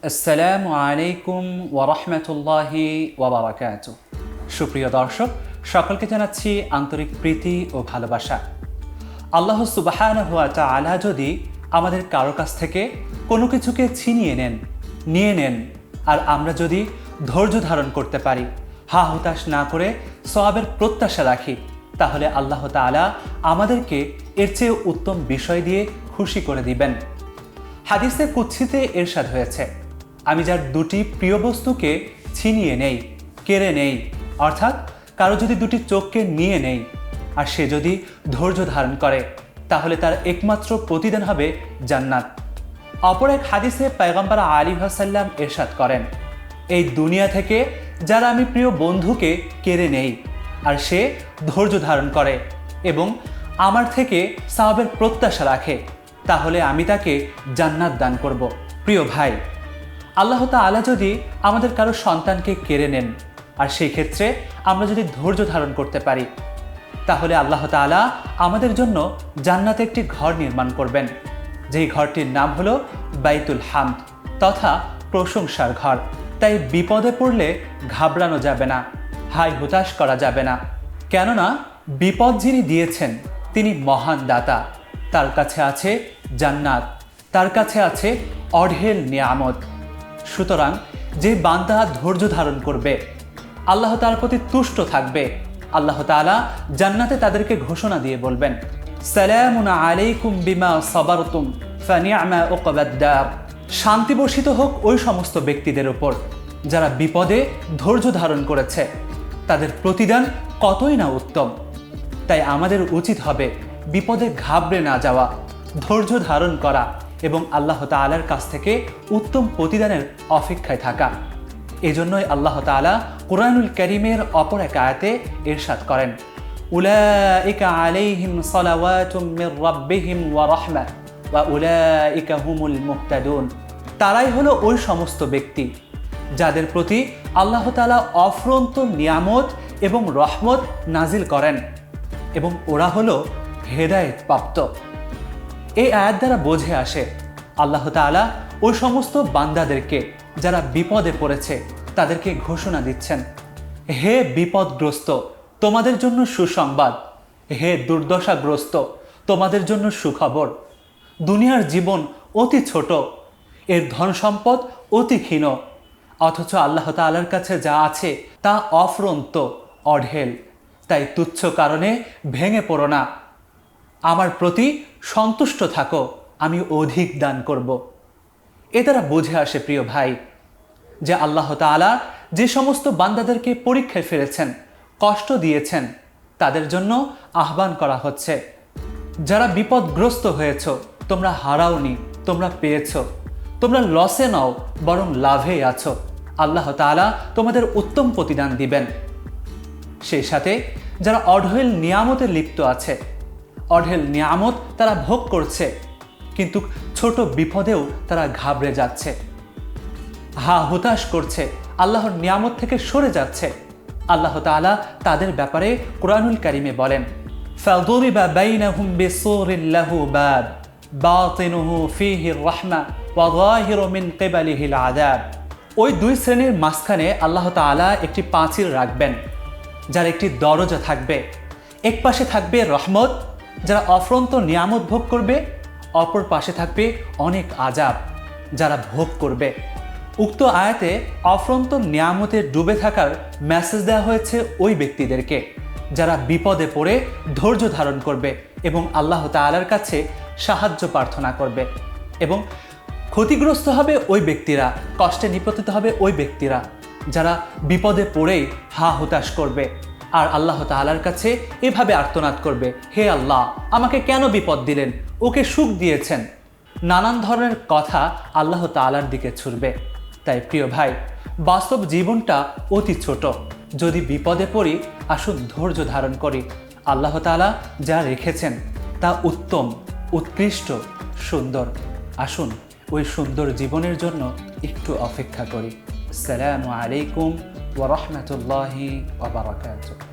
আসসালামু আলাইকুম ওয়া রাহমাতুল্লাহি ওয়া বারাকাতুহু। সুপ্রিয় দর্শক, সকলকে জানাচ্ছি আন্তরিক প্রীতি ও ভালোবাসা। আল্লাহ সুবহানাহু ওয়া তাআলা যদি আমাদের কারো কাছ থেকে কোনো কিছুকে ছিনিয়ে নিয়ে নেন, আর আমরা যদি ধৈর্য ধারণ করতে পারি, হতাশ না করে সওয়াবের প্রত্যাশা রাখি, তাহলে আল্লাহ তাআলা আমাদেরকে এর চেয়ে উত্তম বিষয় দিয়ে খুশি করে দিবেন। হাদিসে কুদসিতে ইরশাদ হয়েছে, আমি যার দুটি প্রিয় বস্তুকে ছিনিয়ে নেই, কেড়ে নেই, অর্থাৎ কারো যদি দুটি চোখকে নিয়ে নেই আর সে যদি ধৈর্য ধারণ করে, তাহলে তার একমাত্র প্রতিদান হবে জান্নাত। অপর এক হাদিসে পয়গম্বর আলাইহিস সাল্লাম ইরশাদ করেন, এই দুনিয়া থেকে যারা আমি প্রিয় বন্ধুকে কেড়ে নেই আর সে ধৈর্য ধারণ করে এবং আমার থেকে সওয়াবের প্রত্যাশা রাখে, তাহলে আমি তাকে জান্নাত দান করব। প্রিয় ভাই, আল্লাহ তাআলা যদি আমাদের কারো সন্তানকে কেড়ে নেন আর সেই ক্ষেত্রে আমরা যদি ধৈর্য ধারণ করতে পারি, তাহলে আল্লাহ তাআলা আমাদের জন্য জান্নাতে একটি ঘর নির্মাণ করবেন, যেই ঘরটির নাম হলো বাইতুল হামদ তথা প্রশংসার ঘর। তাই বিপদে পড়লে ঘাবড়ানো যাবে না, হতাশ করা যাবে না, কেননা বিপদ যিনি দিয়েছেন তিনি মহান দাতা। তার কাছে আছে জান্নাত, তার কাছে আছে অঢেল নিয়ামত। সুতরাং যে বান্দা ধৈর্য ধারণ করবে, আল্লাহ তার প্রতি তুষ্ট থাকবে, আল্লাহ তাআলা জান্নাতে তাদেরকে ঘোষণা দিয়ে বলবেন, সালামুন আলাইকুম বিমা সাবারতুম ফানিআমা উকবাদ দার। শান্তি বর্ষিত হোক ওই সমস্ত ব্যক্তিদের উপর যারা বিপদে ধৈর্য ধারণ করেছে, তাদের প্রতিদান কতই না উত্তম। তাই আমাদের উচিত হবে বিপদে ঘাবড়ে না যাওয়া, ধৈর্য ধারণ করা এবং আল্লাহ তাআলার কাছ থেকে উত্তম প্রতিদানের অপেক্ষায় থাকা। এজন্যই আল্লাহ তাআলা কুরআনুল কারীমের অপর এক আয়াতে ইরশাদ করেন, উলাইকা আলাইহিম সালাওয়াতুম মির রাব্বিহিম ওয়া রাহমা ওয়া উলাইকা হুমুল মুহতাদুন। তারাই হলো ওই সমস্ত ব্যক্তি যাদের প্রতি আল্লাহ তাআলা অফুরন্ত নিয়ামত এবং রহমত নাজিল করেন এবং ওরা হলো হেদায়েত প্রাপ্ত। এই আয়াত দ্বারা বোঝে আসে আল্লাহ তাআলা ওই সমস্ত বান্দাদেরকে যারা বিপদে পড়েছে তাদেরকে ঘোষণা দিচ্ছেন, হে বিপদগ্রস্ত, তোমাদের জন্য সুসংবাদ, হে দুর্দশাগ্রস্ত, তোমাদের জন্য সুখবর। দুনিয়ার জীবন অতি ছোট, এর ধন সম্পদ অতি ক্ষীণ, অথচ আল্লাহ তাআলার কাছে যা আছে তা অফুরন্ত, অঢেল। তাই তুচ্ছ কারণে ভেঙে পড়ো না, আমার প্রতি সন্তুষ্ট থাকো, আমি অধিক দান করব। এ দ্বারা বুঝে আসে প্রিয় ভাই যে আল্লাহ তাআলা যে সমস্ত বান্দাদেরকে পরীক্ষায় ফেলেছেন, কষ্ট দিয়েছেন, তাদের জন্য আহ্বান করা হচ্ছে, যারা বিপদগ্রস্ত হয়েছ, তোমরা হারাওনি, তোমরা পেয়েছ, তোমরা লসে নাও, বরং লাভে আছো। আল্লাহ তাআলা তোমাদের উত্তম প্রতিদান দিবেন। সেই সাথে যারা অঢেল নিয়ামতে লিপ্ত আছে, অঢেল নিয়ামত তারা ভোগ করছে, কিন্তু ছোট বিপদেও তারা ঘাবড়ে যাচ্ছে, হতাশ করছে, আল্লাহর নিয়ামত থেকে সরে যাচ্ছে, আল্লাহ তাআলা তাদের ব্যাপারে কুরআনুল কারীমে বলেন, ফাদুরিবা বাইনাহুম বিসূরিন লাহু বাব বাতিনুহু ফীহির রাহমা ওয়া যাহিরু মিন কিবালিহিল আযাব। ওই দুই শ্রেণীর মাঝখানে আল্লাহ তাআলা একটি পাঁচিল রাখবেন, যার একটি দরজা থাকবে। এক পাশে থাকবে রহমত, যারা অফুরন্ত নিয়ামত ভোগ করবে, অপর পাশে থাকবে অনেক আযাব, যারা ভোগ করবে। উক্ত আয়াতে অফুরন্ত নিয়ামতে ডুবে থাকার মেসেজ দেওয়া হয়েছে ওই ব্যক্তিদেরকে যারা বিপদে পড়ে ধৈর্য ধারণ করবে এবং আল্লাহ তাআলার কাছে সাহায্য প্রার্থনা করবে। এবং ক্ষতিগ্রস্ত হবে ওই ব্যক্তিরা, কষ্টে নিপতিত হবে ওই ব্যক্তিরা যারা বিপদে পড়েই হতাশ করবে আর আল্লাহ তাআলার কাছে এভাবে আর্তনাদ করবে, হে আল্লাহ, আমাকে কেন বিপদ দিলেন, ওকে সুখ দিয়েছেন। নানান ধরনের কথা আল্লাহ তাআলার দিকে ছুড়বে। তাই প্রিয় ভাই, বাস্তব জীবনটা অতি ছোট, যদি বিপদে পড়ি আসুন ধৈর্য ধারণ করি। আল্লাহ তাআলা যা রেখেছেন তা উত্তম, উৎকৃষ্ট, সুন্দর। আসুন ওই সুন্দর জীবনের জন্য একটু অপেক্ষা করি। আসসালামু আলাইকুম ওয়া রাহমাতুল্লাহি ওয়া বারাকাতুহু।